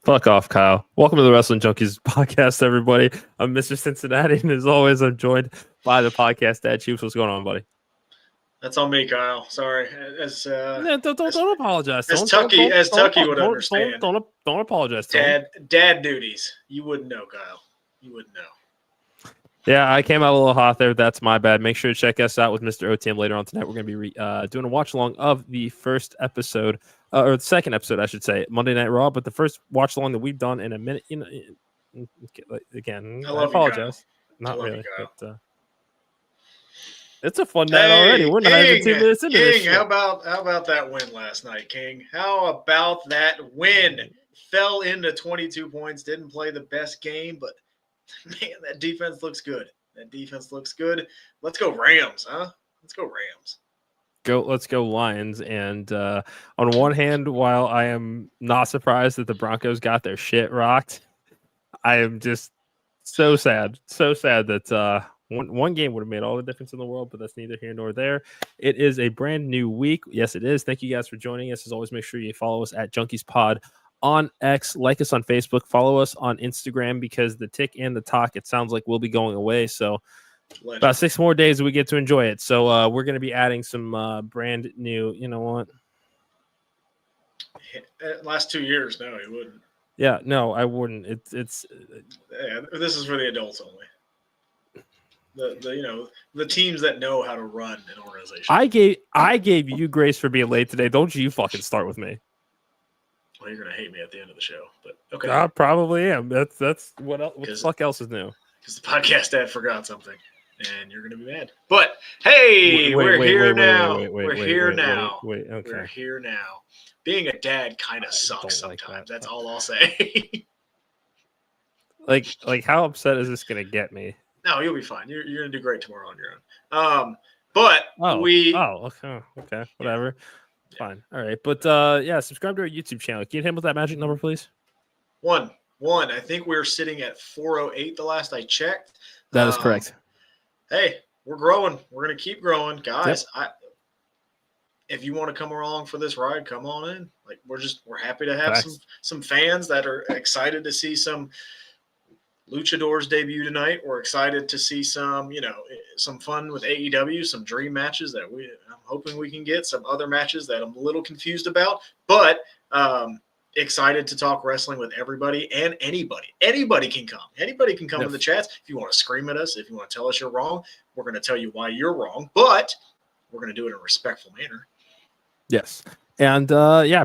Fuck off, Kyle. Welcome to the Wrestling Junkies podcast, everybody. I'm Mr. Cincinnati, and as always, I'm joined by the podcast dad, Chiefs. What's going on, buddy? That's on me, Kyle. Sorry. Don't apologize. As Tucky would understand. Don't apologize. Dad duties. You wouldn't know, Kyle. You wouldn't know. Yeah, I came out a little hot there. That's my bad. Make sure to check us out with Mr. OTM later on tonight. We're going to be doing a watch along of the first episode, or the second episode, I should say, Monday Night Raw. But the first watch along that we've done in a minute. Again, I apologize. Not really, but it's a fun night already. We're not even 2 minutes into this. King, how about that win last night, King? How about that win? Fell into 22 points. Didn't play the best game, but man, that defense looks good. Let's go Rams, huh? Let's go Rams. Let's go Lions. And on one hand, while I am not surprised that the Broncos got their shit rocked, I am just so sad that one game would have made all the difference in the world, but that's neither here nor there. It is a brand new week. Yes, it is. Thank you guys for joining us. As always, make sure you follow us at Junkies Pod on X, like us on Facebook, follow us on Instagram, because the tick and the talk, it sounds like, will be going away. So about 6 more days we get to enjoy it. So we're going to be adding some brand new, you know what? Last 2 years, no, you wouldn't. Yeah, no, I wouldn't. It's this is for the adults only. The teams that know how to run an organization. I gave you grace for being late today. Don't you fucking start with me. Well, you're gonna hate me at the end of the show, but okay. I probably am. That's what else? What the fuck else is new? Because the podcast dad forgot something, and you're gonna be mad. But hey, we're here now. We're here now. We're here now. Being a dad kind of sucks sometimes. That's all I'll say. like how upset is this gonna get me? No, you'll be fine. You're gonna do great tomorrow on your own. Okay, whatever. Yeah. Fine. All right. But subscribe to our YouTube channel. Can you hit him with that magic number, please? One. I think we're sitting at 408 the last I checked. That is correct. Hey, we're growing. We're gonna keep growing, guys. Yep. If you want to come along for this ride, come on in. Like we're happy to have some fans that are excited to see some Luchadors debut tonight. We're excited to see some fun with AEW, some dream matches that I'm hoping we can get, some other matches that I'm a little confused about, but excited to talk wrestling with everybody and anybody. Anybody can come. Anybody can come in the chats. If you want to scream at us, if you want to tell us you're wrong, we're going to tell you why you're wrong, but we're going to do it in a respectful manner. Yes. And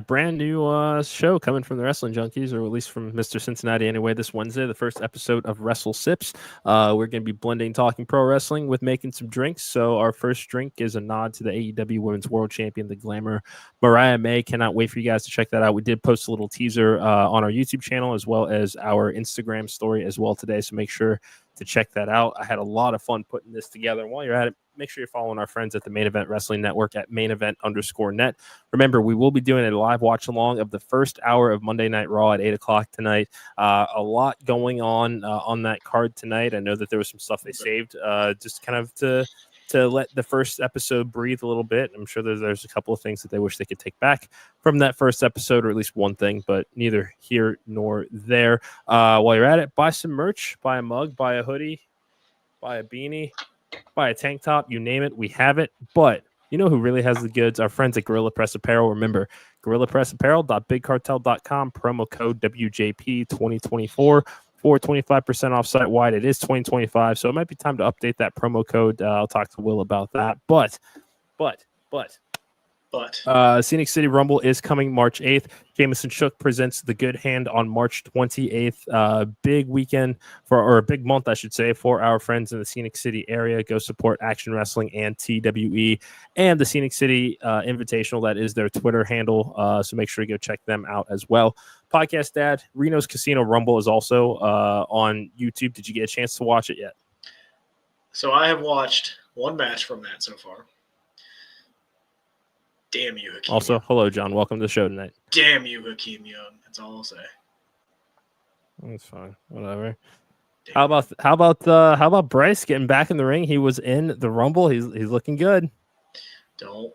brand new show coming from the Wrestling Junkies, or at least from Mr. Cincinnati anyway, this Wednesday, the first episode of Wrestle Sips. We're going to be blending talking pro wrestling with making some drinks. So our first drink is a nod to the AEW Women's World Champion, the Glamour Mariah May. Cannot wait for you guys to check that out. We did post a little teaser on our YouTube channel as well as our Instagram story as well today. So make sure to check that out. I had a lot of fun putting this together. And while you're at it, make sure you're following our friends at the Main Event Wrestling Network at mainevent_net. Remember, we will be doing a live watch along of the first hour of Monday Night Raw at 8 o'clock tonight. A lot going on that card tonight. I know that there was some stuff they saved just kind of to let the first episode breathe a little bit. I'm sure there's a couple of things that they wish they could take back from that first episode, or at least one thing, but neither here nor there. While you're at it, buy some merch, buy a mug, buy a hoodie, buy a beanie, buy a tank top, you name it, we have it. But you know who really has the goods? Our friends at Gorilla Press Apparel. Remember, GorillaPressApparel.BigCartel.com, promo code WJP2024 for 25% off site wide. It is 2025, so it might be time to update that promo code. I'll talk to Will about that. But Scenic City Rumble is coming March 8th. Jameson Shook presents The Good Hand on March 28th. Big weekend or a big month, I should say, for our friends in the Scenic City area. Go support Action Wrestling and TWE and the Scenic City Invitational. That is their Twitter handle. So make sure you go check them out as well. Podcast Dad, Reno's Casino Rumble is also on YouTube. Did you get a chance to watch it yet? So I have watched one match from that so far. Damn you, Hakeem. Also, hello, John. Welcome to the show tonight. Damn you, Hakeem Young. That's all I'll say. That's fine. Whatever. Damn. How about Bryce getting back in the ring? He was in the Rumble. He's looking good. Don't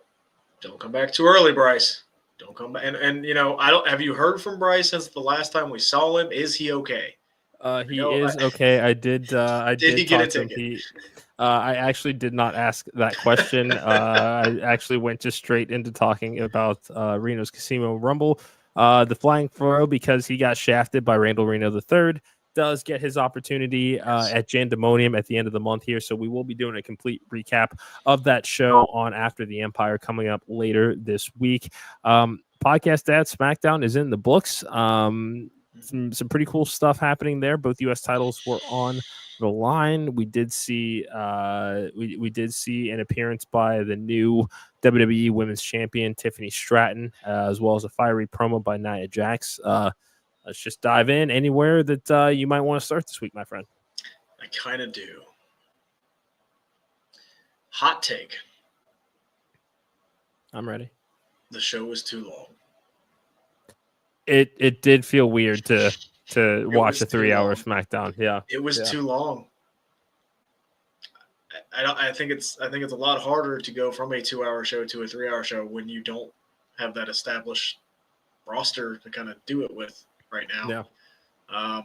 come back too early, Bryce. Don't come back. And I don't. Have you heard from Bryce since the last time we saw him? Is he okay? He is okay. I did he get talk a to him. ticket? I actually did not ask that question. I actually went just straight into talking about Reno's Casino Rumble. The Flying Furrow, because he got shafted by Randall Reno III, does get his opportunity at Jandemonium at the end of the month here. So we will be doing a complete recap of that show on After the Empire coming up later this week. Podcast at SmackDown is in the books. Some pretty cool stuff happening there. Both U.S. titles were on the line. We did see we did see an appearance by the new WWE Women's Champion Tiffany Stratton, as well as a fiery promo by Nia Jax. Let's just dive in anywhere that you might want to start this week, my friend. I kind of do. Hot take. I'm ready. The show was too long. It did feel weird to watch a 3-hour SmackDown. Yeah, it was too long. I think it's a lot harder to go from a 2-hour show to a 3-hour show when you don't have that established roster to kind of do it with right now. Yeah.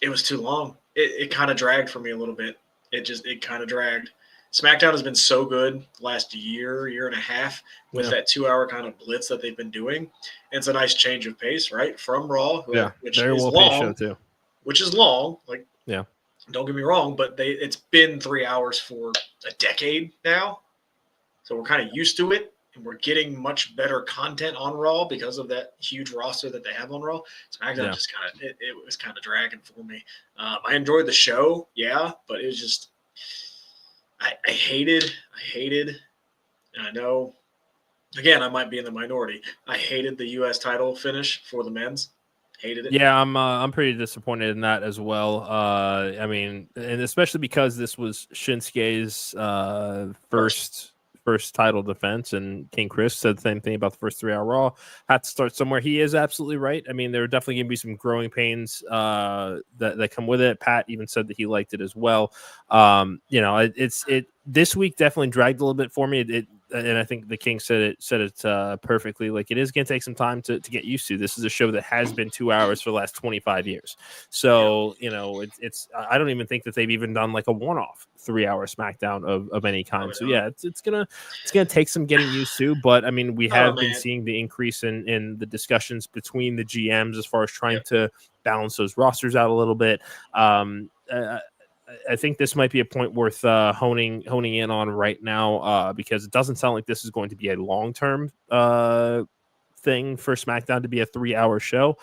It was too long. It kind of dragged for me a little bit. It kind of dragged. SmackDown has been so good last year and a half with that 2-hour kind of blitz that they've been doing. And it's a nice change of pace, right? From Raw, which very is well long, paced show too. Which is long. Like, yeah, don't get me wrong, but it's been 3 hours for a decade now. So we're kind of used to it, and we're getting much better content on Raw because of that huge roster that they have on Raw. SmackDown just kind of it was kind of dragging for me. I enjoyed the show, but it was just I hated, and I know, again, I might be in the minority. I hated the U.S. title finish for the men's. Hated it. Yeah, I'm pretty disappointed in that as well. I mean, and especially because this was Shinsuke's first title defense, and King Chris said the same thing about the first 3-hour Raw. Had to start somewhere. He is absolutely right. I mean, there are definitely going to be some growing pains that come with it. Pat even said that he liked it as well. This week definitely dragged a little bit for me. And I think the King said it perfectly. Like, it is going to take some time to get used to. This is a show that has been 2 hours for the last 25 years. So, it's I don't even think that they've even done like a one-off 3-hour SmackDown of any kind. So yeah, it's gonna take some getting used to. But I mean, we have been seeing the increase in the discussions between the GMs as far as trying to balance those rosters out a little bit. I think this might be a point worth honing in on right now because it doesn't sound like this is going to be a long-term thing for SmackDown to be a 3-hour show.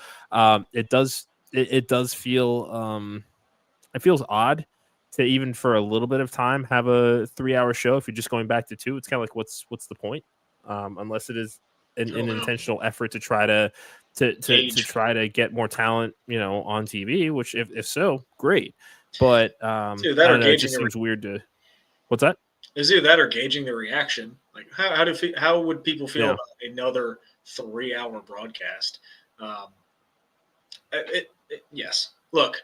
It does feel it feels odd to even for a little bit of time have a 3-hour show. If you're just going back to 2, it's kind of like what's the point? Unless it is an intentional effort to try to try to get more talent, on TV. Which if so, great. But dude, that it just seems weird to. What's that? Is either that or gauging the reaction? Like how would people feel about another 3-hour broadcast? Yes. Look,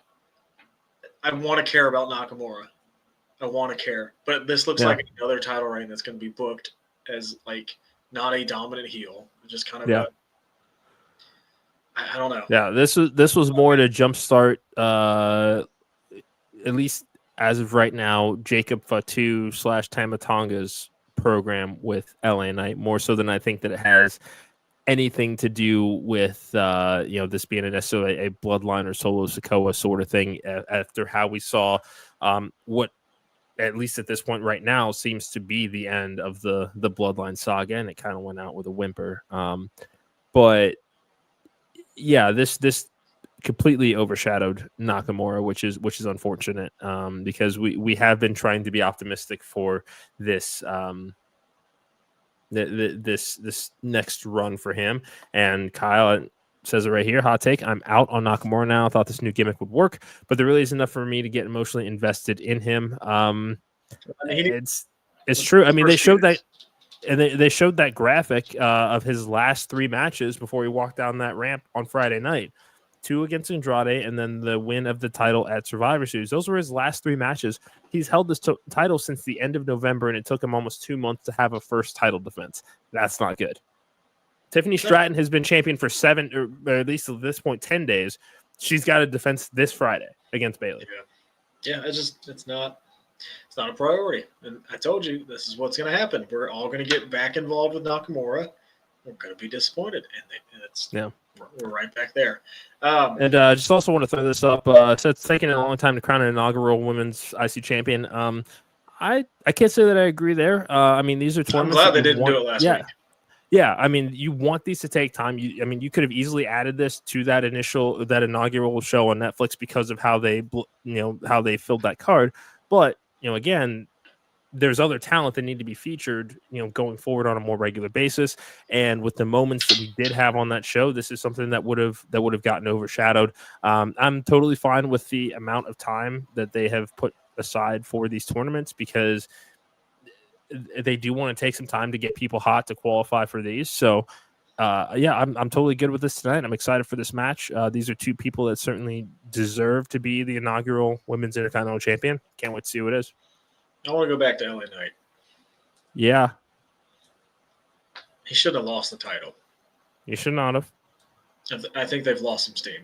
I want to care about Nakamura. I want to care, but this looks like another title reign that's going to be booked as like not a dominant heel, just kind of I don't know. Yeah, this was more to jumpstart. At least as of right now, Jacob Fatu / Tama Tonga's program with LA Knight, more so than I think that it has anything to do with this being necessarily a Bloodline or Solo Sikoa sort of thing. After how we saw what, at least at this point right now, seems to be the end of the Bloodline saga, and it kind of went out with a whimper. But yeah, this completely overshadowed Nakamura, which is unfortunate because we have been trying to be optimistic for this this next run for him. And Kyle says it right here, hot take, I'm out on Nakamura now. I thought this new gimmick would work, but there really is enough for me to get emotionally invested in him. It's true. I mean, they showed that. And they showed that graphic of his last 3 matches before he walked down that ramp on Friday night. 2 against Andrade, and then the win of the title at Survivor Series. Those were his last 3 matches. He's held this title since the end of November, and it took him almost 2 months to have a first title defense. That's not good. Tiffany Stratton has been champion for 7, or at least at this point, 10 days. She's got a defense this Friday against Bayley. Yeah, it's not a priority. And I told you this is what's going to happen. We're all going to get back involved with Nakamura. We're going to be disappointed, and we're right back there. And just also want to throw this up. So it's taken a long time to crown an inaugural women's IC champion. I can't say that I agree there. I mean, these are tournaments. I'm glad they didn't do it last week. Yeah, I mean, you want these to take time. You could have easily added this to that inaugural show on Netflix because of how they filled that card. But again, there's other talent that need to be featured, going forward on a more regular basis. And with the moments that we did have on that show, this is something that would have gotten overshadowed. I'm totally fine with the amount of time that they have put aside for these tournaments because they do want to take some time to get people hot to qualify for these. So, I'm totally good with this tonight. I'm excited for this match. These are two people that certainly deserve to be the inaugural Women's Intercontinental Champion. Can't wait to see what it is. I want to go back to LA Knight. Yeah. He shouldn't have lost the title. He should not have. I think they've lost some steam.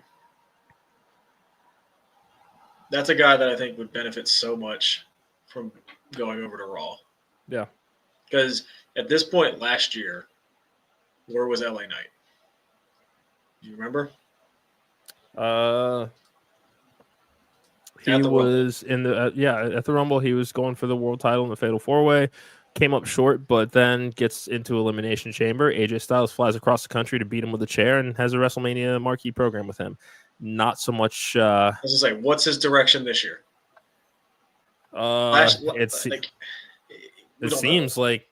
That's a guy that I think would benefit so much from going over to Raw. Yeah. Because at this point last year, where was LA Knight? Do you remember? He was in the at the Rumble. He was going for the world title in the Fatal 4-Way. Came up short, but then gets into Elimination Chamber. AJ Styles flies across the country to beat him with a chair and has a WrestleMania marquee program with him. Not so much. I was just like, what's his direction this year? It seems like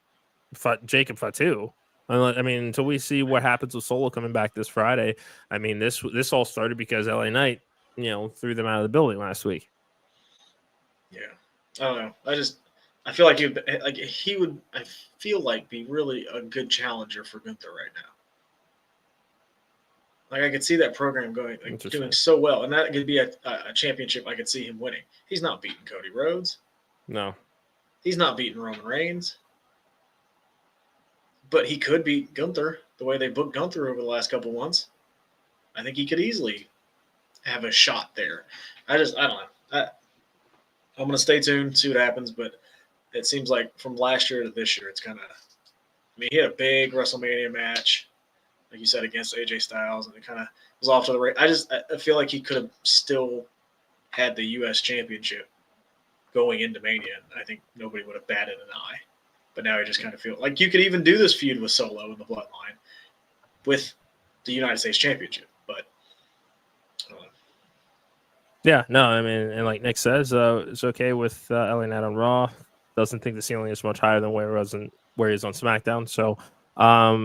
Jacob Fatu. I mean, until we see what happens with Solo coming back this Friday. I mean, this all started because LA Knight, threw them out of the building last week. Yeah, I don't know. I feel like he would. I feel like be really a good challenger for Gunther right now. Like I could see that program doing so well, and that could be a championship. I could see him winning. He's not beating Cody Rhodes. No, he's not beating Roman Reigns. But he could beat Gunther the way they booked Gunther over the last couple months. I think he could easily have a shot there. I don't know. I'm going to stay tuned, see what happens, but it seems like from last year to this year, it's kind of – I mean, he had a big WrestleMania match, like you said, against AJ Styles, and it kind of was off to the right. I feel like he could have still had the U.S. Championship going into Mania. I think nobody would have batted an eye. But now I just kind of feel like you could even do this feud with Solo in the Bloodline with the United States Championship. But yeah, no, I mean, and like Nick says, it's okay with LA Knight on Raw. Doesn't think the ceiling is much higher than where he is on SmackDown. So, I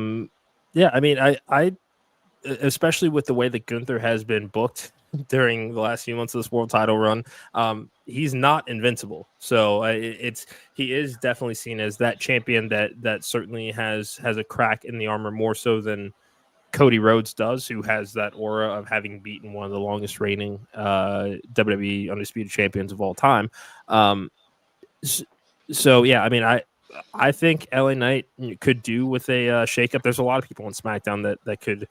mean, I especially with the way that Gunther has been booked during the last few months of this world title run, he's not invincible. So he is definitely seen as that champion that certainly has a crack in the armor more so than Cody Rhodes does, who has that aura of having beaten one of the longest reigning WWE Undisputed Champions of all time. So yeah, I mean, I think LA Knight could do with a shakeup. There's a lot of people on SmackDown that could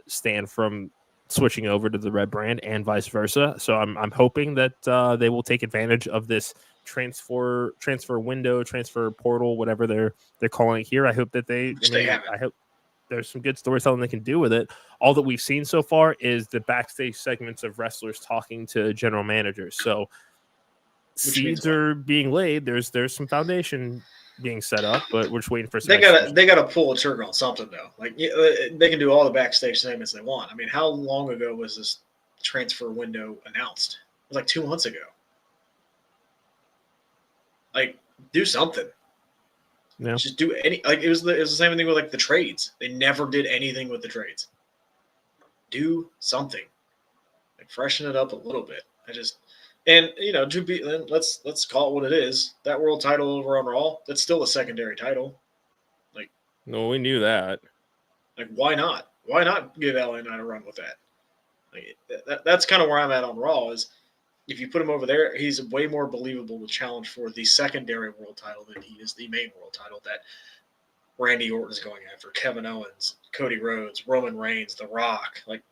stand from switching over to the red brand and vice versa. So I'm hoping that they will take advantage of this transfer window, transfer portal, whatever they're calling it here. I hope that I hope there's some good storytelling they can do with it. All that we've seen so far is the backstage segments of wrestlers talking to general managers. So seeds are being laid. There's some foundation being set up, but we're just waiting for some. They gotta pull a trigger on something though. Like they can do all the backstage segments they want. I mean, how long ago was this transfer window announced? It was like 2 months ago. Like, do something. Yeah. Just do any. Like it was the same thing with like the trades. They never did anything with the trades. Do something. Like freshen it up a little bit. Let's call it what it is. That world title over on Raw, that's still a secondary title. Like, no, we knew that. Like, why not? Why not give LA Knight a run with that? Like, that's kind of where I'm at on Raw. Is if you put him over there, he's way more believable to challenge for the secondary world title than he is the main world title. That Randy Orton's going after, Kevin Owens, Cody Rhodes, Roman Reigns, The Rock, like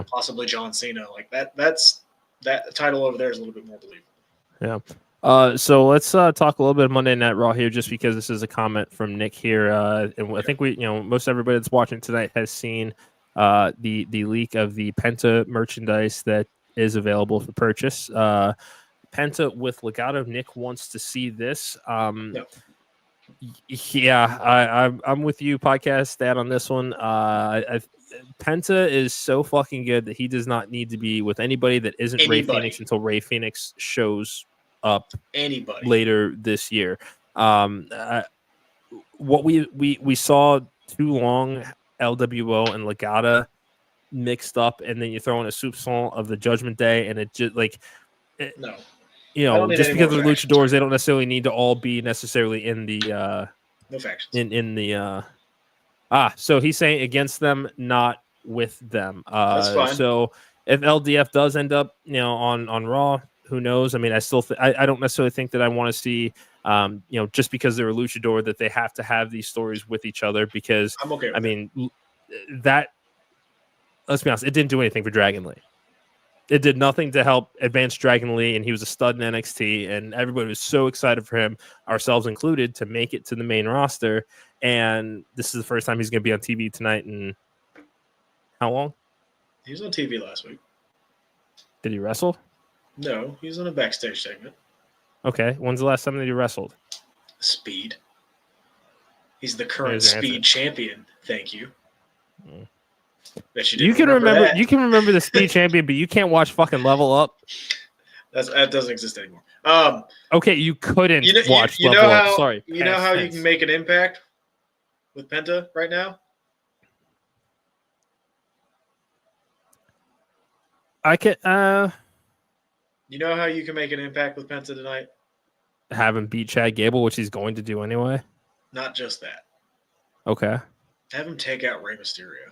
possibly John Cena. Like that title over there is a little bit more believable. Yeah. So let's talk a little bit of Monday Night Raw here, just because this is a comment from Nick here, and I think most everybody that's watching tonight has seen the leak of the Penta merchandise that is available for purchase. Penta with Legado. Nick wants to see this. Yeah, I'm with you, podcast stat on this one. Penta is so fucking good that he does not need to be with anybody that isn't Ray Phoenix until Ray Phoenix shows up later this year. What we saw too long LWO and Legata mixed up, and then you throw in a soupçon of the Judgment Day, and it just just because they're luchadors, they don't necessarily need to all be necessarily in the no factions. In the so he's saying against them, not with them. That's fine. So if LDF does end up, on Raw, who knows? I mean, I still I don't necessarily think that I want to see, just because they're a luchador, that they have to have these stories with each other. Because I'm okay with mean, that let's be honest, it didn't do anything for Dragon Lee. It did nothing to help advance Dragon Lee, and he was a stud in NXT, and everybody was so excited for him, ourselves included, to make it to the main roster. And this is the first time he's going to be on TV tonight in how long? He was on TV last week. Did he wrestle? No, he was on a backstage segment. Okay. When's the last time that he wrestled? Speed. He's the current Speed champion. Thank you. Bet you can remember that. You can remember the Speed champion, but you can't watch fucking Level Up. That doesn't exist anymore. Okay, you couldn't watch Level Up. Sorry. You know how you can make an impact with Penta right now? I can. You know how you can make an impact with Penta tonight? Have him beat Chad Gable, which he's going to do anyway. Not just that. Okay. Have him take out Rey Mysterio.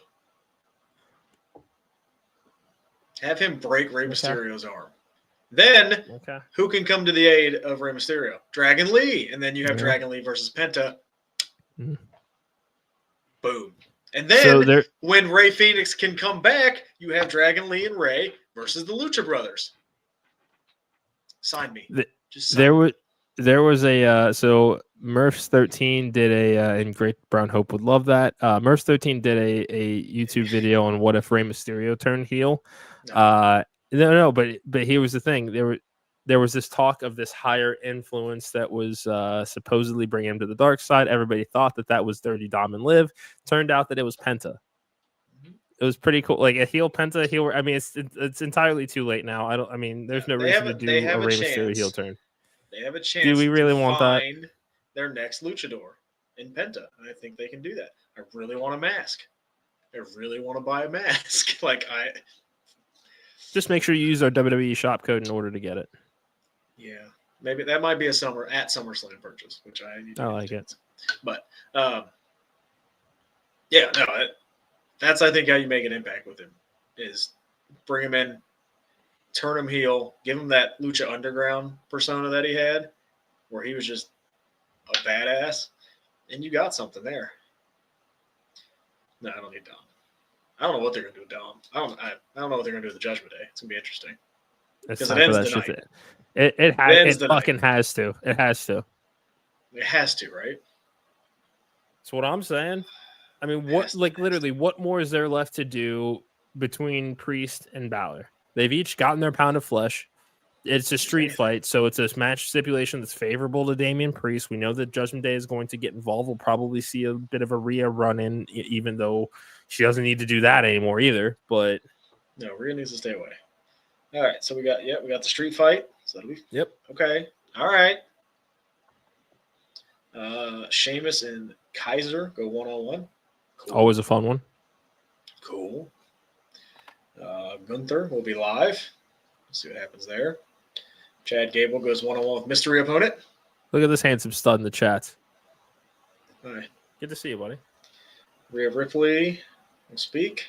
Have him break Rey Mysterio's arm. Then, who can come to the aid of Rey Mysterio? Dragon Lee. And then you have Dragon Lee versus Penta. Mm. Boom. And then, when Rey Phoenix can come back, you have Dragon Lee and Rey versus the Lucha Brothers. Sign me. There was a so Murphs 13 did and Great Brown Hope would love that. Murphs 13 did a YouTube video on what if Rey Mysterio turned heel. No, but here was the thing. There was this talk of this higher influence that was supposedly bringing him to the dark side. Everybody thought that was Dirty Dom and Liv. Turned out that it was Penta. It was pretty cool. Like a heel Penta heel. I mean, it's entirely too late now. There's no reason to do a Rey Mysterio heel turn. They have a chance. Do we really want that? Their next luchador in Penta. And I think they can do that. I really want a mask. I really want to buy a mask. Just make sure you use our WWE shop code in order to get it. Yeah, maybe that might be a SummerSlam purchase, which I like it. But that's I think how you make an impact with him is bring him in, turn him heel, give him that Lucha Underground persona that he had, where he was just a badass, and you got something there. No, I don't need Dom. I don't know what they're going to do with Dom. I don't know what they're going to do with the Judgment Day. It's going to be interesting. Because it ends the night. It fucking has to. It has to. It has to, right? That's what I'm saying. I mean, what more is there left to do between Priest and Balor? They've each gotten their pound of flesh. It's a street fight, so it's a match stipulation that's favorable to Damian Priest. We know that Judgment Day is going to get involved. We'll probably see a bit of a Rhea run-in, even though she doesn't need to do that anymore either. But no, Rhea needs to stay away. All right, so we got the street fight. So yep. Okay. All right. Sheamus and Kaiser go one-on-one. Cool. Always a fun one. Cool. Gunther will be live. Let's see what happens there. Chad Gable goes one-on-one with mystery opponent. Look at this handsome stud in the chat. All right. Good to see you, buddy. Rhea Ripley will speak.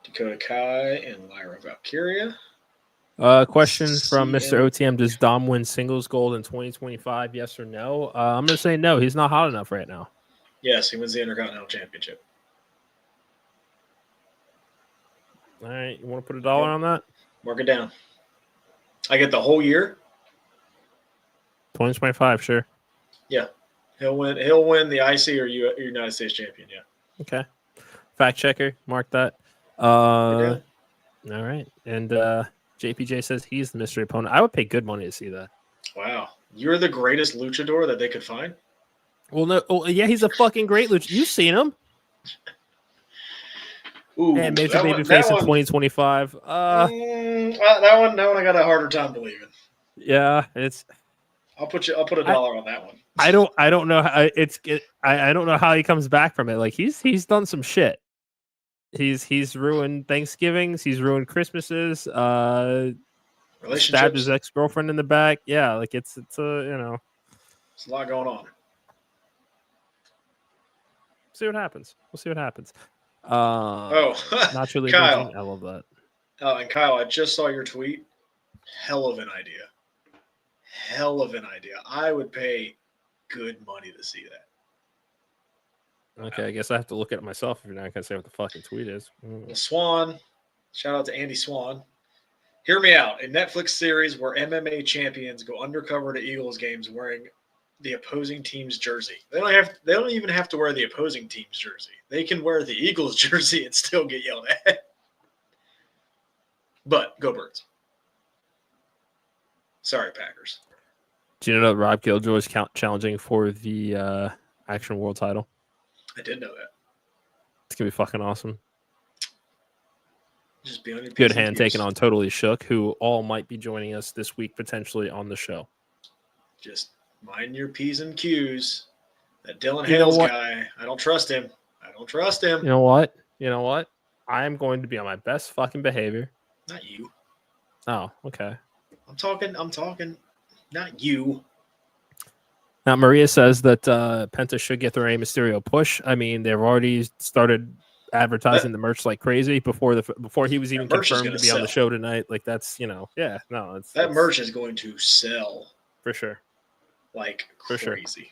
Dakota Kai and Lyra Valkyria. Question from Mr. OTM. Does Dom win singles gold in 2025? Yes or no? I'm going to say no. He's not hot enough right now. Yes, he wins the Intercontinental Championship. All right, you want to put $1 on that? Mark it down. I get the whole year. 2025, sure. Yeah, he'll win. He'll win the IC or United States champion. Yeah. Okay. Fact checker, mark that. All right, and JPJ says he's the mystery opponent. I would pay good money to see that. Wow, you're the greatest luchador that they could find. Well, no, yeah, he's a fucking great luchador. You've seen him. Ooh, and major babyface in 2025. That one I got a harder time believing. Yeah, it's. I'll put $1 on that one. I don't know how I don't know how he comes back from it. Like he's done some shit. He's ruined Thanksgivings. He's ruined Christmases. Stabbed his ex-girlfriend in the back. Yeah, like it's There's a lot going on. See what happens. We'll see what happens. Not really Kyle. I love that. Oh, and Kyle, I just saw your tweet. Hell of an idea. I would pay good money to see that. Okay, I guess I have to look at it myself if you're not gonna say what the fucking tweet is. Swan, shout out to Andy Swan. Hear me out. A Netflix series where MMA champions go undercover to Eagles games wearing the opposing team's jersey. They don't even have to wear the opposing team's jersey. They can wear the Eagles jersey and still get yelled at. But go Birds. Sorry, Packers. Do you know that Rob Killjoy is challenging for the Action World title? I did know that. It's gonna be fucking awesome. Just be on your good hand taking on Totally Shook, who all might be joining us this week potentially on the show. Just mind your P's and Q's. That Dylan Hales guy, I don't trust him. You know what? I am going to be on my best fucking behavior. Not you. Oh, okay. I'm talking. Not you. Now, Maria says that Penta should get the Rey Mysterio push. I mean, they've already started advertising the merch like crazy before he was even confirmed to be on the show tonight. Like that's that merch is going to sell for sure, like for crazy.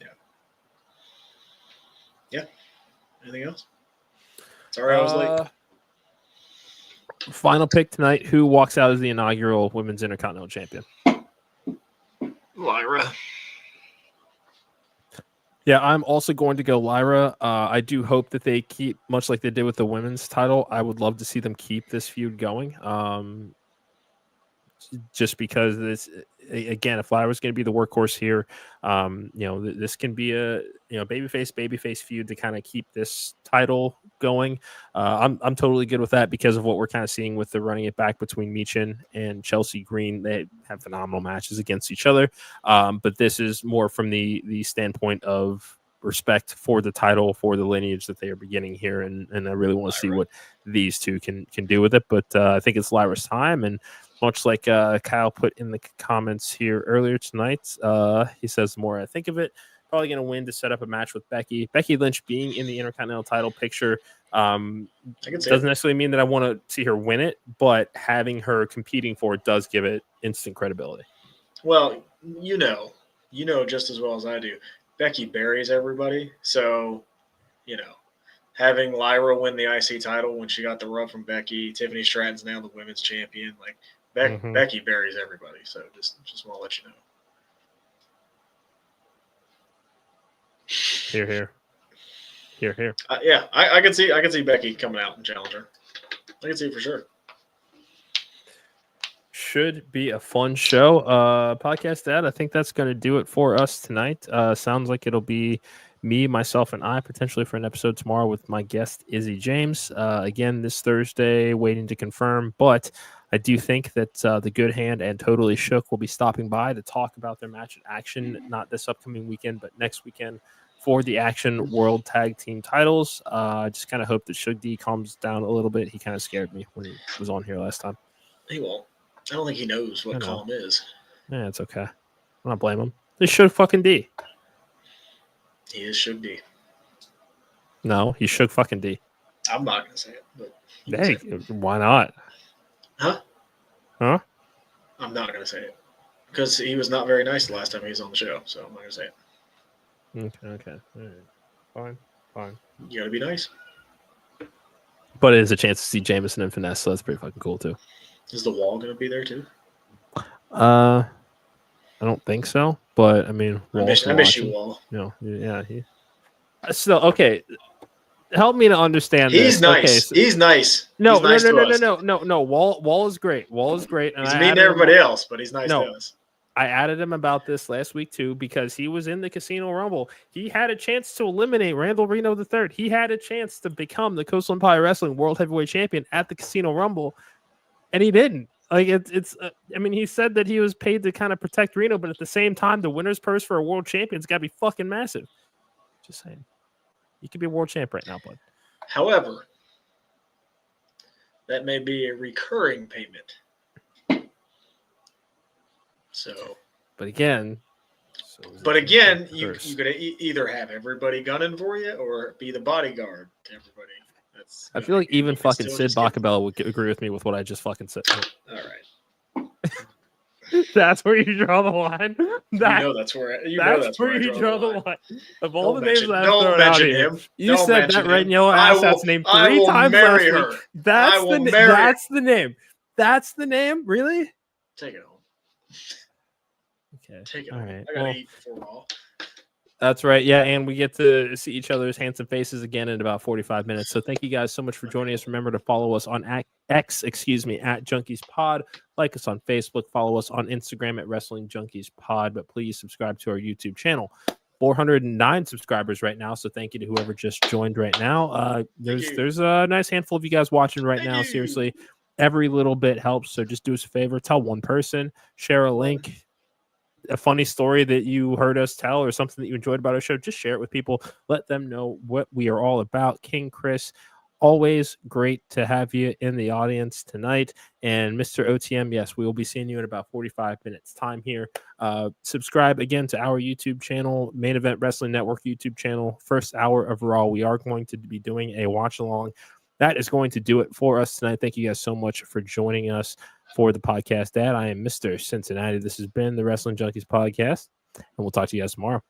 Sure. Yeah. Anything else? Sorry, I was late. Final pick tonight. Who walks out as the inaugural Women's Intercontinental Champion? Lyra. Yeah, I'm also going to go Lyra. I do hope that they keep, much like they did with the women's title, I would love to see them keep this feud going. Just because this, again, if Lyra's going to be the workhorse here, this can be a babyface feud to kind of keep this title going. I'm totally good with that because of what we're kind of seeing with the running it back between Michin and Chelsea Green. They have phenomenal matches against each other, but this is more from the standpoint of respect for the title, for the lineage that they are beginning here, and I really want to see what these two can do with it. But I think it's Lyra's time, and much like Kyle put in the comments here earlier tonight, he says, the more I think of it, probably going to win to set up a match with Becky. Becky Lynch being in the Intercontinental title picture doesn't necessarily mean that I want to see her win it, but having her competing for it does give it instant credibility. Well, you know just as well as I do, Becky buries everybody. So, having Lyra win the IC title when she got the rub from Becky, Tiffany Stratton's now the women's champion. Like, Becky buries everybody, so just want to let you know. Here. Yeah, I can see Becky coming out and challenge her. I can see it for sure. Should be a fun show. Podcast Dad, I think that's going to do it for us tonight. Sounds like it'll be me, myself, and I potentially for an episode tomorrow with my guest Izzy James. Again, this Thursday, waiting to confirm, but I do think that the Good Hand and Totally Shook will be stopping by to talk about their match at Action, not this upcoming weekend, but next weekend for the Action World Tag Team titles. I just kind of hope that Shug D calms down a little bit. He kind of scared me when he was on here last time. He won't. I don't think he knows what calm is. Yeah, it's okay. I'm not blame him. They should fucking D. He is Shug D. No, he's Shug fucking D. I'm not gonna say it, but hey, why not? Huh? I'm not gonna say it because he was not very nice the last time he was on the show, so I'm not gonna say it. Okay. All right. Fine. You gotta be nice. But it is a chance to see Jameson and Finesse, so that's pretty fucking cool too. Is the Wall gonna be there too? I don't think so, but I mean, I miss you, Wall. No, yeah. Still, okay. Help me to understand. He's this. nice. Okay, so, he's nice. No, he's nice no. Wall is great. Wall is great. And he's mean to everybody else, but he's nice to us. I added him about this last week too because he was in the Casino Rumble. He had a chance to eliminate Randall Reno III. He had a chance to become the Coastal Empire Wrestling World Heavyweight Champion at the Casino Rumble, and he didn't. Like it's. I mean, he said that he was paid to kind of protect Reno, but at the same time, the winner's purse for a world champion's got to be fucking massive. Just saying, you could be a world champ right now, bud. However, that may be a recurring payment. So, but again, you could either have everybody gunning for you or be the bodyguard to everybody. I feel like even fucking Sid Bacabella would agree with me with what I just fucking said. All right. That's where you draw the line. That's where you draw the line. Of all the names I've thrown out here, you said that red and yellow asshat's name 3 times last week. That's the name. That's the name. Really? Take it home. Okay. Take it all home. right. I gotta eat before Raw. That's right. Yeah, and we get to see each other's handsome faces again in about 45 minutes. So thank you guys so much for joining us. Remember to follow us on X, at Junkies Pod. Like us on Facebook. Follow us on Instagram at Wrestling Junkies Pod. But please subscribe to our YouTube channel. 409 subscribers right now. So thank you to whoever just joined right now. There's a nice handful of you guys watching right now. Seriously, every little bit helps. So just do us a favor. Tell one person. Share a link. A funny story that you heard us tell or something that you enjoyed about our show, just share it with people. Let them know what we are all about. King Chris, always great to have you in the audience tonight. And Mr. OTM, yes, we will be seeing you in about 45 minutes time here. Subscribe again to our YouTube channel, Main Event Wrestling Network YouTube channel, first hour of Raw. We are going to be doing a watch along. That is going to do it for us tonight. Thank you guys so much for joining us for the podcast. Dad, I am Mr. Cincinnati. This has been the Wrestling Junkies Podcast, and we'll talk to you guys tomorrow.